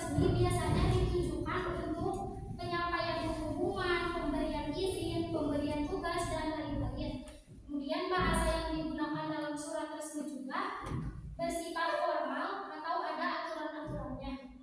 resmi biasanya ditujukan untuk penyampaian pengumuman, pemberian izin, pemberian tugas, dan lain-lain. Kemudian bahasa yang digunakan dalam surat resmi juga bersifat formal atau ada aturan-aturannya.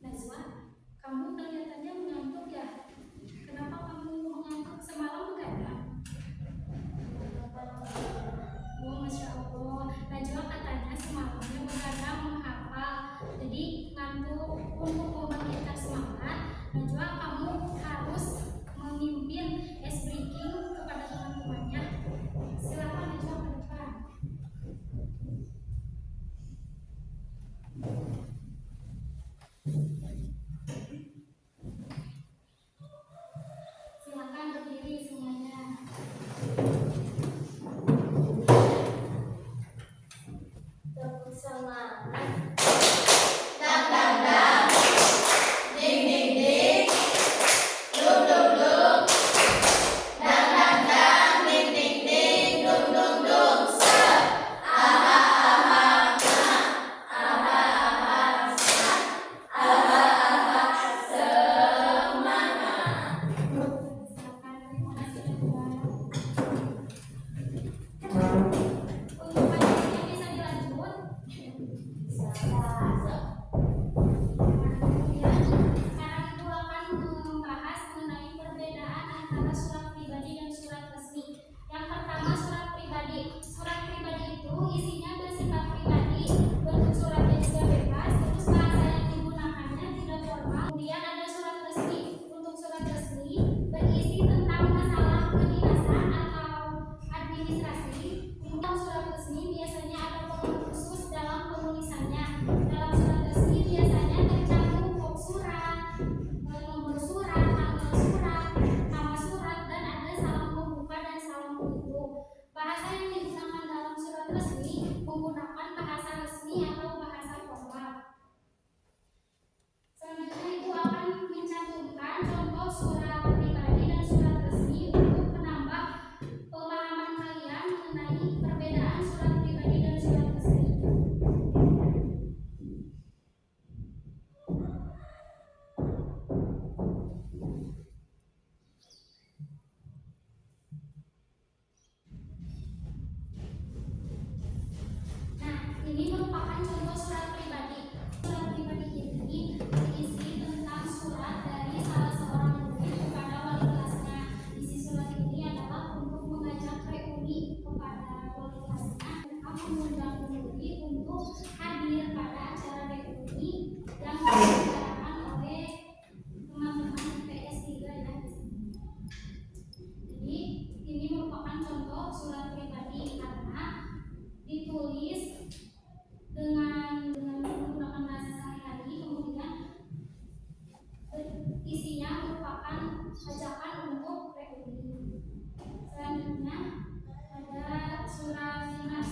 Najwa, kamu kelihatannya mengantuk ya? Kenapa kamu mengantuk? Semalam begadang? Oh, Masya Allah. Najwa katanya semalamnya begadang menghafal, jadi ngantuk. Untuk membangkitkan semangat, Najwa kamu harus memimpin ice breaking kepada teman-temannya. Silakan Najwa ke depan. Silakan berdiri semuanya. Tepuk semangat. Dang dang dang, ding ding ding, dum dum dum. Dang dang dang, ding ding ding, dum dum dum. Se, aha aha ha, aha aha sa, aha aha semangat. Silakan, terima kasih Najwa. Untuk materinya bisa dilanjut. Kemudian sekarang Ibu akan membahas mengenai perbedaan antara surat pribadi dan surat resmi. Yang pertama, surat pribadi. Surat pribadi itu isinya bersifat pribadi, bentuk suratnya juga bebas, terus bahasa yang digunakannya tidak formal. Kemudian ada surat resmi. Untuk surat resmi berisi tentang masalah kedinasan atau administrasi. Untuk surat resmi biasanya ada format khusus dalam penulisannya. Dalam surat resmi biasanya tercantum kop surat, nomor surat, tanggal surat, nama surat, dan ada salam pembuka dan salam penutup. Bahasa yang digunakan dalam surat resmi menggunakan bahasa resmi atau bahasa formal. Selanjutnya Ibu akan mencantumkan contoh surat pribadi dan surat resmi untuk menambah pemahaman kalian mengenai perbedaan surat pribadi dan surat resmi. Nah, ini merupakan contoh surat pribadi. Surat pribadi ini berisi tentang surat dari salah seorang murid kepada wali kelasnya. Isi surat ini adalah untuk mengajak reuni kepada wali kelasnya. Mereka mengundang murid untuk hadir pada acara reuni yang diselenggarakan oleh teman-teman IPS 3 ya. Jadi ini merupakan contoh surat pribadi karena ditulis dengan menggunakan bahasa sehari-hari, kemudian isinya merupakan ajakan untuk reuni. Selanjutnya ada surat dinas.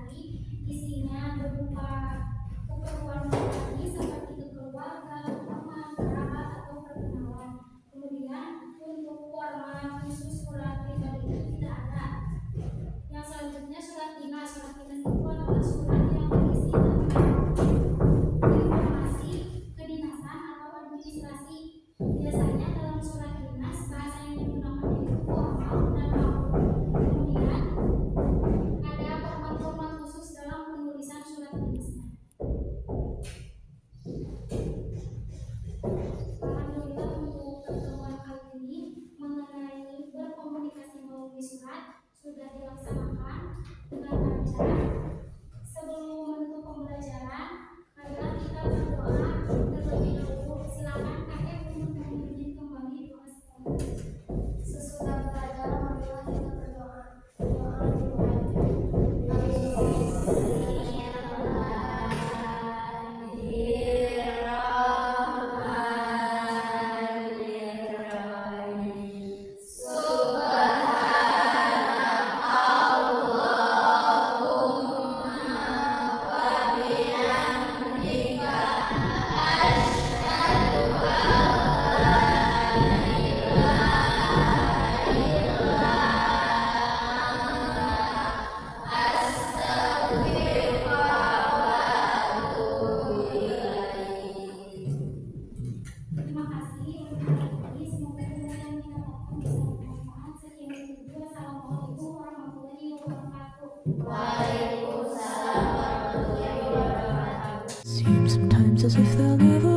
hari. Isinya berupa keperluan pribadi seperti ke keluarga, teman, kerabat, atau perkenalan. Kemudian untuk format khusus surat pribadi itu tidak ada. Yang selanjutnya surat dinas. Surat dinas itu adalah surat yang berisi informasi kedinasan atau administrasi. Biasanya dalam surat dinas bahasa yang digunakan itu formal dan baku. Kemudian ada format-format khusus dalam penulisan surat dinasnya. Alhamdulillah untuk pertemuan kali ini mengenai berkomunikasi melalui surat sudah dilaksanakan dengan lancar. Sebelum menutup pembelajaran, marilah kita berdoa terlebih dahulu. Silakan kakek untuk memimpin kembali doa sekarang. Sesudah belajar, marilah kita berdoa. Doa dimulai. Terima kasih untuk hari ini. Semoga pembelajaran yang didapatkan bisa bermanfaat. Sekian dulu. Assalamualaikum warahmatullahi wabarakatuh. Waalaikumsalam warahmatullahi wabarakatuh. Seems sometimes as if they'll never